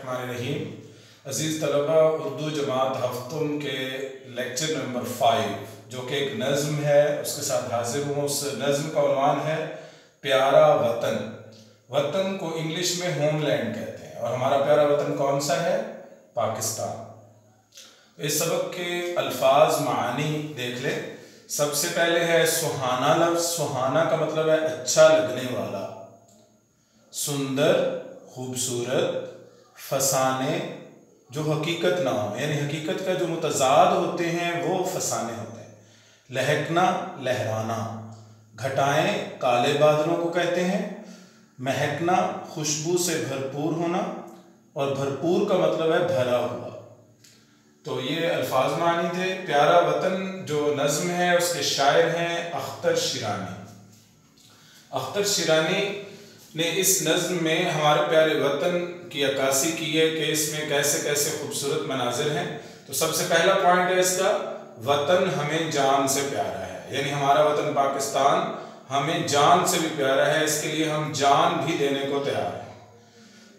बिस्मिल्लाहिर्रहमानिर्रहीम। अज़ीज़ तलबा, उर्दू जमात हफ्तुम के लेक्चर नंबर 5 जो कि एक नज़्म है उसके साथ हाजिर हूँ। उस नज़्म का उन्वान है प्यारा वतन। वतन को इंग्लिश में होमलैंड कहते हैं और हमारा प्यारा वतन कौन सा है? पाकिस्तान। इस सबक के अल्फाज मानी देख ले। सबसे पहले है सुहाना लफ्ज़। सुहाना का मतलब है अच्छा लगने वाला। सुंदर, खूबसूरत। फसाने, जो हकीकत ना हो, यानी हकीकत का जो मुतज़ाद होते हैं वो फसाने होते हैं। लहकना, लहराना। घटाएं काले बादलों को कहते हैं। महकना, खुशबू से भरपूर होना, और भरपूर का मतलब है भरा हुआ। तो ये अल्फाज मानी थे। प्यारा वतन जो नज़्म है उसके शायर हैं अख्तर शिरानी। अख्तर शिरानी ने इस नज़्म में हमारे प्यारे वतन की अक्कासी की है कि इसमें कैसे कैसे खूबसूरत मनाजिर हैं। तो सबसे पहला पॉइंट है इसका, वतन हमें जान से प्यारा है, यानी हमारा वतन पाकिस्तान हमें जान से भी प्यारा है, इसके लिए हम जान भी देने को तैयार हैं।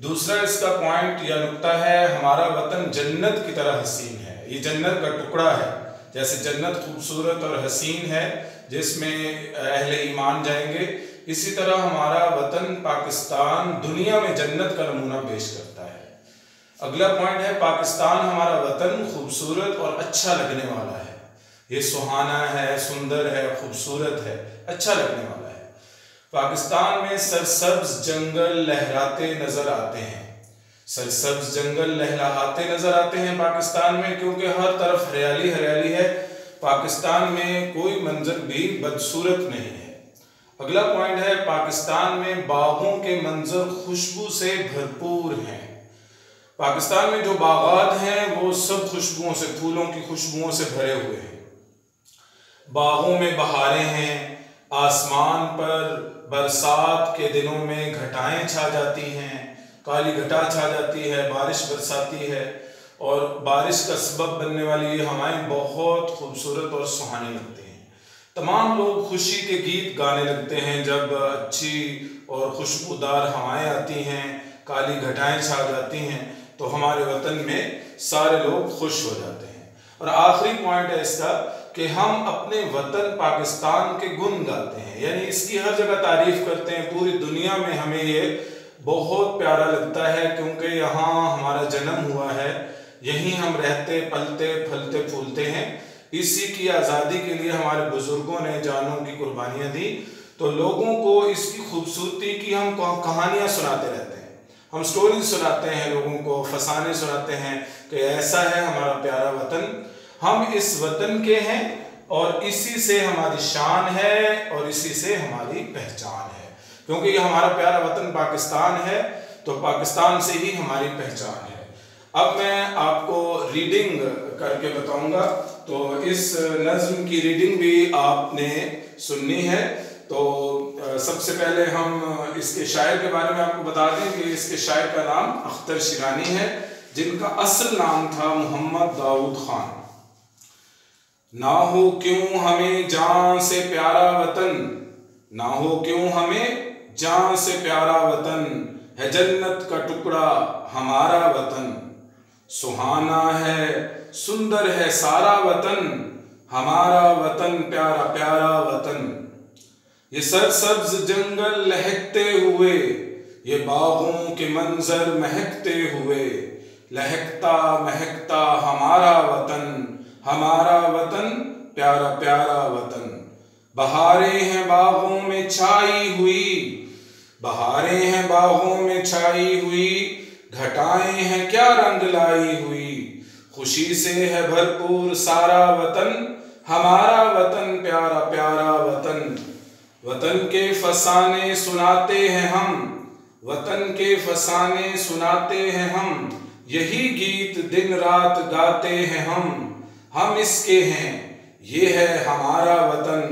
दूसरा इसका पॉइंट या नुक्ता है, हमारा वतन जन्नत की तरह हसीन है। ये जन्नत का टुकड़ा है। जैसे जन्नत खूबसूरत और हसीन है जिसमें अहले ईमान जाएंगे, इसी तरह हमारा वतन पाकिस्तान दुनिया में जन्नत का नमूना पेश करता है। अगला पॉइंट है, पाकिस्तान हमारा वतन खूबसूरत और अच्छा लगने वाला है। ये सुहाना है, सुंदर है, खूबसूरत है, अच्छा लगने वाला है। पाकिस्तान में सरसब्ज जंगल लहराते नजर आते हैं। सरसब्ज जंगल लहराते नजर आते हैं पाकिस्तान में, क्योंकि हर तरफ हरियाली हरियाली है। पाकिस्तान में कोई मंजर भी बदसूरत नहीं है। अगला पॉइंट है, पाकिस्तान में बागों के मंजर खुशबू से भरपूर हैं। पाकिस्तान में जो बागात हैं वो सब खुशबुओं से, फूलों की खुशबुओं से भरे हुए हैं। बागों में बहारें हैं। आसमान पर बरसात के दिनों में घटाएं छा जाती हैं, काली घटा छा जाती है, बारिश बरसाती है, और बारिश का सबब बनने वाली ये हवाएं बहुत खूबसूरत और सुहानी लगती हैं। तमाम लोग खुशी के गीत गाने लगते हैं जब अच्छी और खुशबूदार हवाएं आती हैं, काली घटाएं छा जाती हैं, तो हमारे वतन में सारे लोग खुश हो जाते हैं। और आखिरी पॉइंट है इसका कि हम अपने वतन पाकिस्तान के गुण गाते हैं, यानी इसकी हर जगह तारीफ करते हैं। पूरी दुनिया में हमें ये बहुत प्यारा लगता है क्योंकि यहाँ हमारा जन्म हुआ है, यहीं हम रहते पलते फलते फूलते हैं। इसी की आज़ादी के लिए हमारे बुजुर्गों ने जानों की कुर्बानियाँ दी। तो लोगों को इसकी खूबसूरती की हम कहानियाँ सुनाते रहते हैं, हम स्टोरीज सुनाते हैं, लोगों को फसाने सुनाते हैं कि ऐसा है हमारा प्यारा वतन, हम इस वतन के हैं और इसी से हमारी शान है और इसी से हमारी पहचान है। क्योंकि ये हमारा प्यारा वतन पाकिस्तान है तो पाकिस्तान से ही हमारी पहचान है। अब मैं आपको रीडिंग करके बताऊंगा, तो इस नज़्म की रीडिंग भी आपने सुननी है। तो सबसे पहले हम इसके शायर के बारे में आपको बता दें कि इसके शायर का नाम अख्तर शिरानी है, जिनका असल नाम था मोहम्मद दाऊद खान। ना हो क्यों हमें जान से प्यारा वतन, ना हो क्यों हमें जान से प्यारा वतन, है जन्नत का टुकड़ा हमारा वतन। सुहाना है, सुंदर है सारा वतन, हमारा वतन प्यारा प्यारा वतन। ये सरसब्ज जंगल लहकते हुए, ये बागों के मंजर महकते हुए, लहकता महकता हमारा वतन, हमारा वतन प्यारा प्यारा वतन। बहारें हैं बागों में छाई हुई, बहारें हैं बागों में छाई हुई, घटाएं हैं क्या रंग लाई हुई। खुशी से है भरपूर सारा वतन, हमारा वतन प्यारा प्यारा वतन। वतन के फसाने सुनाते हैं हम, वतन के फसाने सुनाते हैं हम, यही गीत दिन रात गाते हैं हम इसके हैं, ये है हमारा वतन,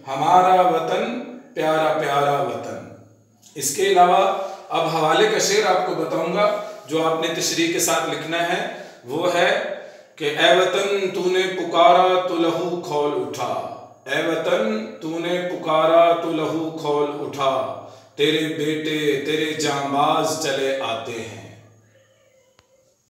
हमारा वतन प्यारा प्यारा वतन। इसके अलावा अब हवाले का शेर आपको बताऊंगा जो आपने तशरीह के साथ लिखना है। वो है कि ए वतन तूने पुकारा तो लहू खौल उठा, ए वतन तूने पुकारा तो लहू खौल उठा, तेरे बेटे तेरे जांबाज चले आते हैं।